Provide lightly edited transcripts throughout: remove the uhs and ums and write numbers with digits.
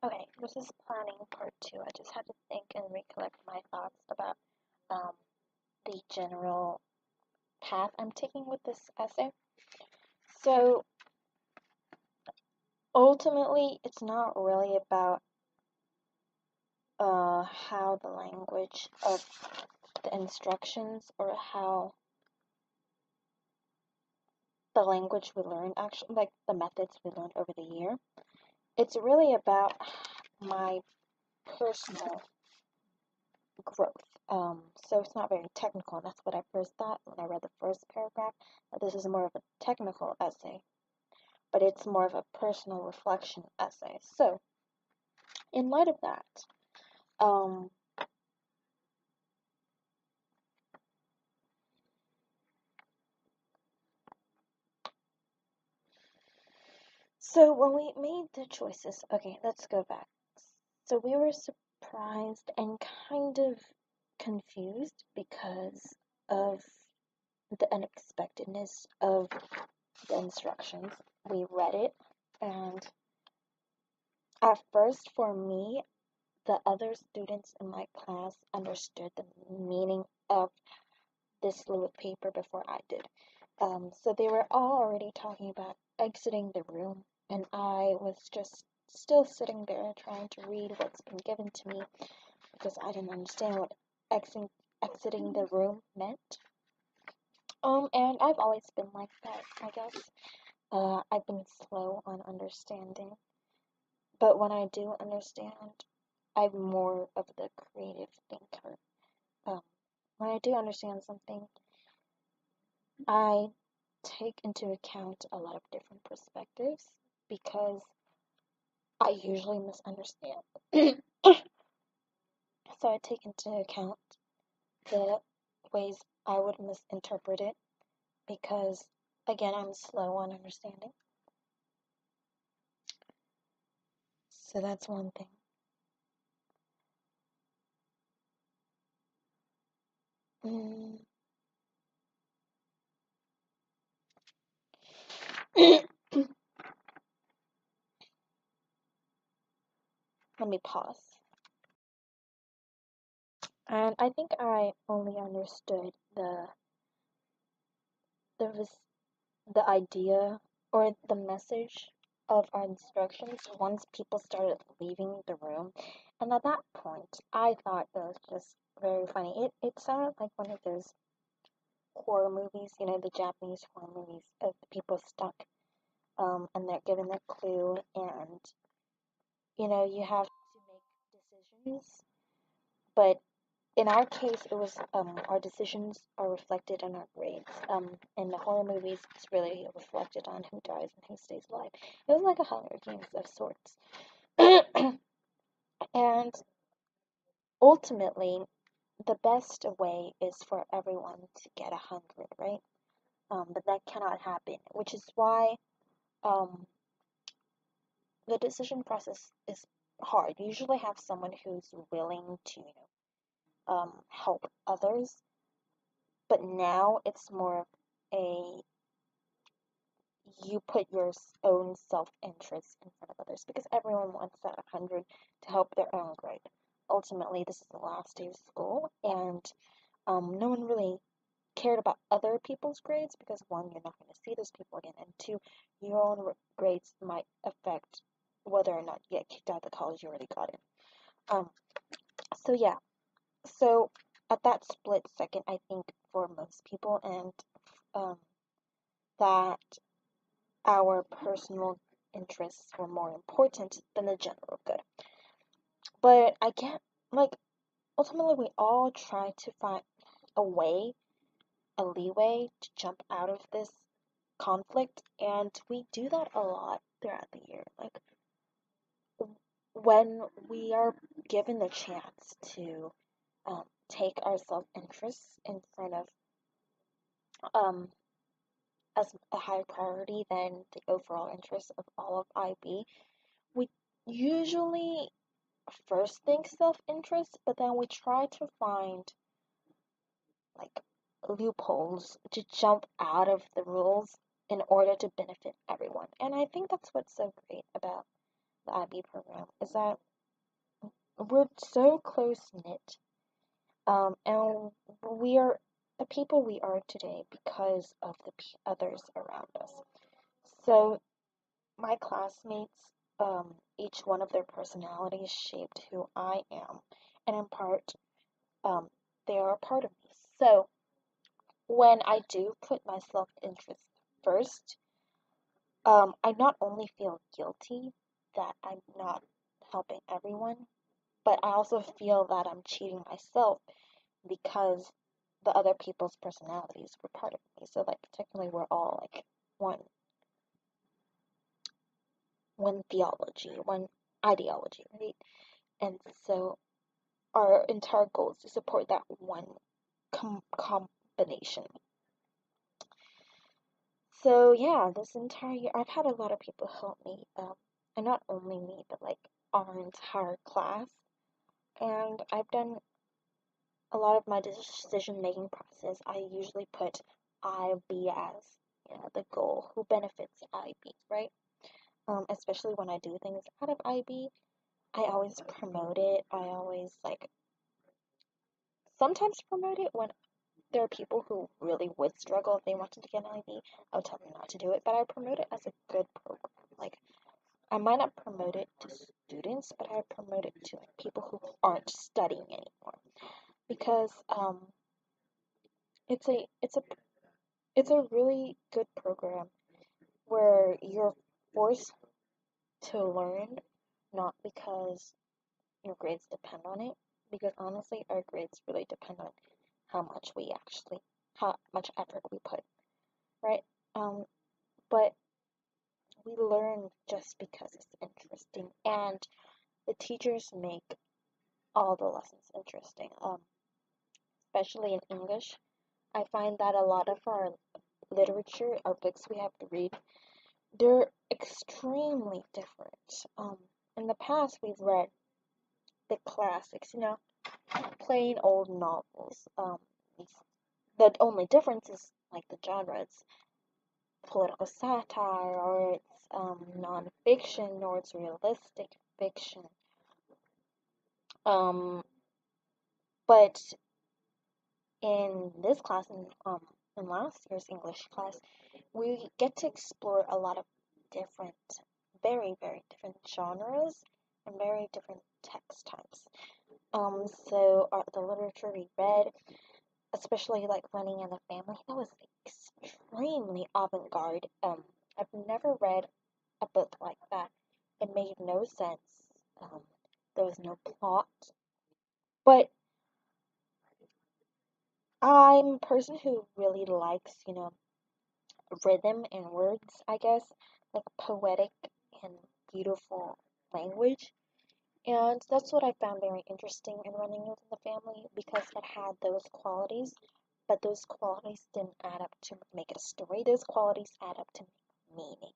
Okay, this is planning part two. I just had to think and recollect my thoughts about um, the general path I'm taking with this essay. So ultimately, it's not really about how the language of the instructions or how the language we learned, actually, like the methods we learned over the year. It's really about my personal growth. So it's not very technical, and that's what I first thought when I read the first paragraph, that this is more of a technical essay, but it's more of a personal reflection essay. So, in light of that, um, so when we made the choices, okay, let's go back. So we were surprised and kind of confused because of the unexpectedness of the instructions. We read it, and at first, for me, the other students in my class understood the meaning of this slew of paper before I did. So they were all already talking about exiting the room, and I was just still sitting there trying to read what's been given to me because I didn't understand what exiting the room meant. And I've always been like that, I guess. I've been slow on understanding, but when I do understand, I'm more of the creative thinker. Um, when I do understand something, I take into account a lot of different perspectives because I usually misunderstand. So I take into account the ways I would misinterpret it because, again, I'm slow on understanding. So that's one thing. Mm. Let me pause. And I think I only understood the the idea or the message of our instructions once people started leaving the room. And at that point, I thought it was just very funny. It sounded like one of those horror movies, the Japanese horror movies of the people stuck, and they're given a clue, and you have to make decisions. But in our case, it was our decisions are reflected in our grades. In the horror movies, it's really reflected on who dies and who stays alive. It was like a Hunger Games of sorts. And ultimately, the best way is for everyone to get 100, right? But that cannot happen, which is why um, the decision process is hard. You usually have someone who's willing to, help others, but now it's more of a you put your own self-interest in front of others because everyone wants that 100 to help their own grade. Ultimately, this is the last day of school, and no one really cared about other people's grades because one, you're not going to see those people again, and two, your own grades might affect whether or not you get kicked out of the college you already got in. Um, so yeah, so at that split second, I think for most people, and um, that our personal interests were more important than the general good. But I get, like, ultimately, we all try to find a way, a leeway to jump out of this conflict, and we do that a lot throughout the year. Like, when we are given the chance to take our self interests in front of um, as a higher priority than the overall interests of all of IB, we usually first think self-interest, but then we try to find like loopholes to jump out of the rules in order to benefit everyone. And I think that's what's so great about the IB program is that we're so close-knit, and we are the people we are today because of the others around us. So my classmates, each one of their personalities shaped who I am, and in part, they are a part of me. So when I do put my self-interest first, I not only feel guilty that I'm not helping everyone, but I also feel that I'm cheating myself because the other people's personalities were part of me. So like technically we're all like one theology, one ideology, right? And so our entire goal is to support that one combination. So yeah, this entire year I've had a lot of people help me, and not only me, but like our entire class. And I've done a lot of my decision making process. I usually put IB as the goal. Who benefits IB, right? Especially when I do things out of IB, I always promote it. I always like sometimes promote it when there are people who really would struggle if they wanted to get an IB. I would tell them not to do it, but I promote it as a good program. Like I might not promote it to students, but I promote it to like people who aren't studying anymore because it's a really good program where you're forced to learn not because your grades depend on it, because honestly our grades really depend on how much effort we put, right? But we learn just because it's interesting, and the teachers make all the lessons interesting. Especially in English, I find that a lot of our literature, our books we have to read, they're extremely different. In the past, we've read the classics, plain old novels. The only difference is like the genre. It's political satire, or it's nonfiction, or it's realistic fiction. But in this class, in last year's English class, we get to explore a lot of different, very, very different genres and very different text types. So the literature we read, especially like Running in the Family, that was extremely avant-garde. I've never read a book like that. It made no sense. There was no plot, but I'm a person who really likes, rhythm and words, I guess, like poetic and beautiful language. And that's what I found very interesting in Running with the Family because it had those qualities, but those qualities didn't add up to make it a story. Those qualities add up to make meaning.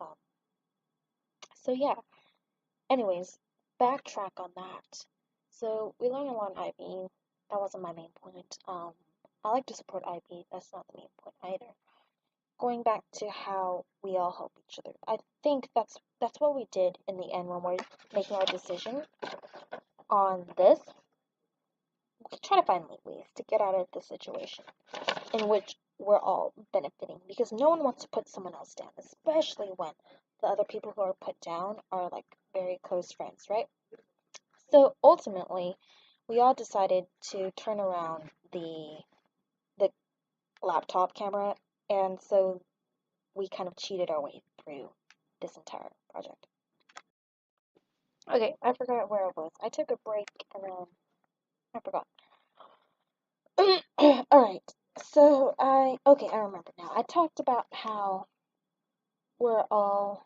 Um, so yeah. Anyways, backtrack on that. So we learned a lot on IB. That wasn't my main point. I like to support IB. That's not the main point either. Going back to how we all help each other. I think that's what we did in the end when we're making our decision on this. We try to find ways to get out of the situation in which we're all benefiting because no one wants to put someone else down, especially when the other people who are put down are like very close friends, right? So ultimately, we all decided to turn around the laptop camera, and so we kind of cheated our way through this entire project. Okay, I forgot where I was. I took a break and then I forgot. Alright, so I remember now. I talked about how we're all,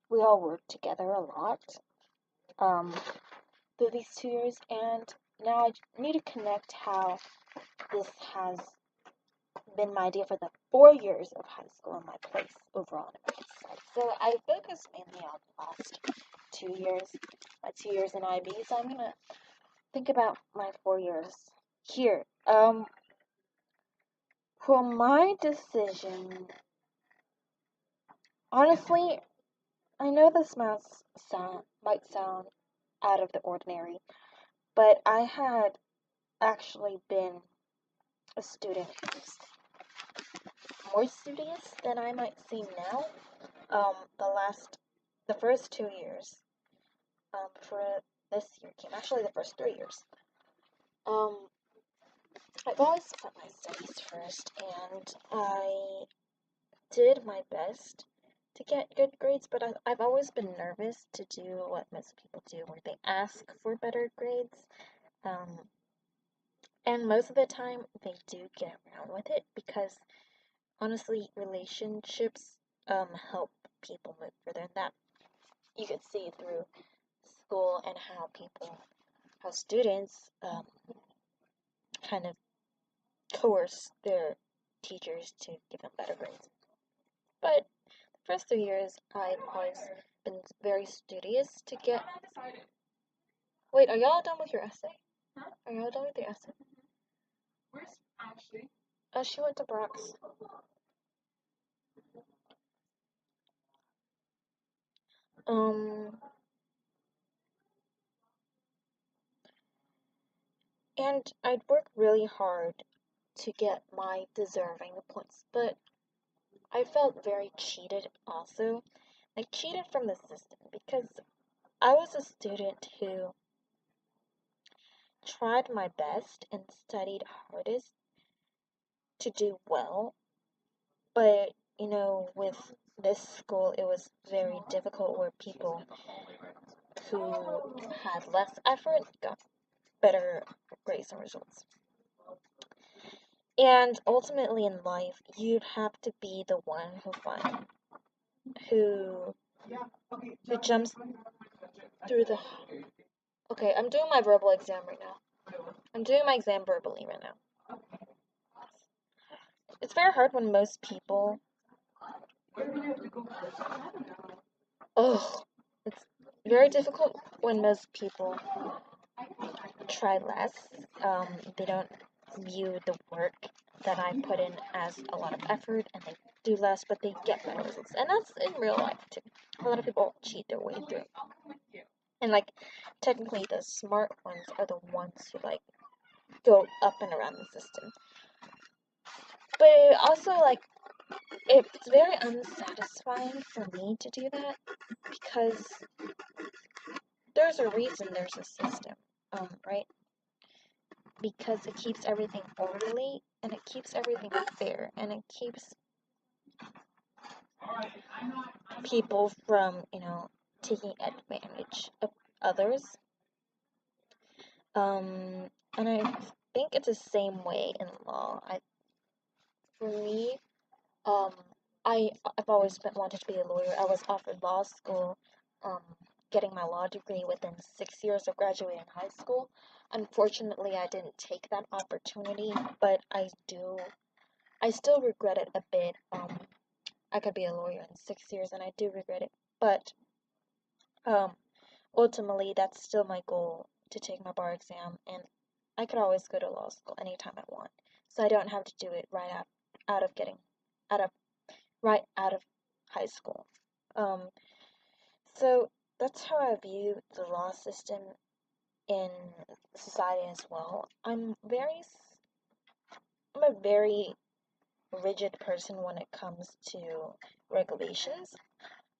we all worked together a lot through these 2 years, and now I need to connect how this has been my idea for the 4 years of high school and my place overall in American. So I focused mainly on the last 2 years, my 2 years in IB. So I'm gonna think about my 4 years here. For my decision Honestly, I know this might sound out of the ordinary, but I had actually been a student who's more studious than I might seem now. The first 2 years, for this year came, actually the first 3 years. Um, I've always put my studies first, and I did my best to get good grades, but I've always been nervous to do what most people do, where they ask for better grades. Um, and most of the time, they do get around with it because honestly, relationships help people move further, and that you could see through school and how students kind of coerce their teachers to give them better grades. But the first 3 years, I've always been very studious to get. Wait, are y'all done with your essay? Are y'all done with your essay? Where's Ashley? She went to Brock's. Um, and I'd work really hard to get my deserving points, but I felt very cheated also. Like, cheated from the system because I was a student who tried my best and studied hardest to do well, but with this school, it was very difficult where people who had less effort got better grades and results. And ultimately in life, you'd have to be the one who who jumps through the. Okay, I'm doing my verbal exam right now. I'm doing my exam verbally right now. It's very hard when most people. Oh, it's very difficult when most people try less. They don't view the work that I put in as a lot of effort, and they do less, but they get better results. And that's in real life too. A lot of people cheat their way through. And like, technically, the smart ones are the ones who like go up and around the system. But also, like, it's very unsatisfying for me to do that because there's a reason there's a system, right? Because it keeps everything orderly and it keeps everything fair and it keeps people from, taking advantage of others. And I think it's the same way in law. For me, um, I've always wanted to be a lawyer. I was offered law school, um, getting my law degree within 6 years of graduating high school. Unfortunately, I didn't take that opportunity, but I still regret it a bit. I could be a lawyer in 6 years, and I do regret it. But um, ultimately, that's still my goal to take my bar exam, and I could always go to law school anytime I want. So I don't have to do it out of getting out of right out of high school. Um, so that's how I view the law system in society as well. I'm a very rigid person when it comes to regulations.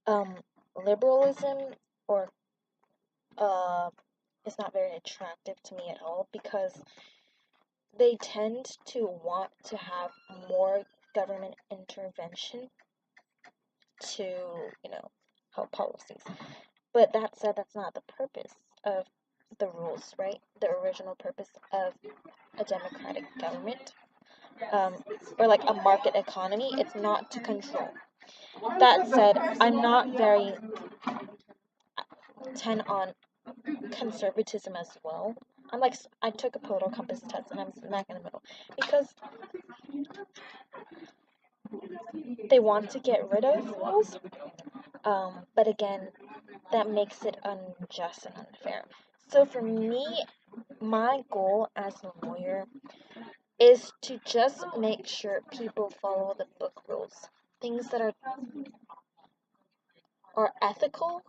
Um, Liberalism or is not very attractive to me at all because they tend to want to have more government intervention to, help policies. But that said, that's not the purpose of the rules, right? The original purpose of a democratic government, um, or like a market economy, it's not to control. That said, I'm not very 10 on conservatism as well. I took a Polar Compass test and I'm smack in the middle because they want to get rid of rules, but again, that makes it unjust and unfair. So for me, my goal as a lawyer is to just make sure people follow the book rules. Things that are are ethical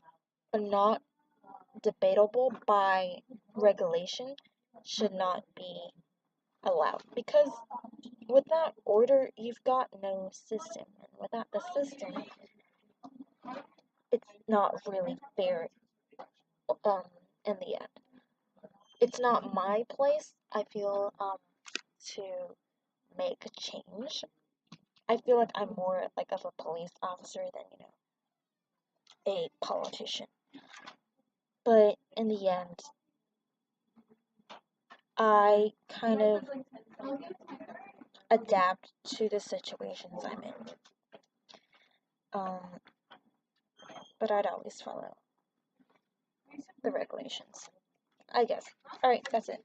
and not debatable by regulation should not be allowed, because without order you've got no system, and without the system it's not really fair. um in the end, it's not my place, I feel, to make a change. I feel like I'm more like of a police officer than, a politician. But in the end, I kind of adapt to the situations I'm in. Um, but I'd always follow the regulations, I guess. Alright, that's it.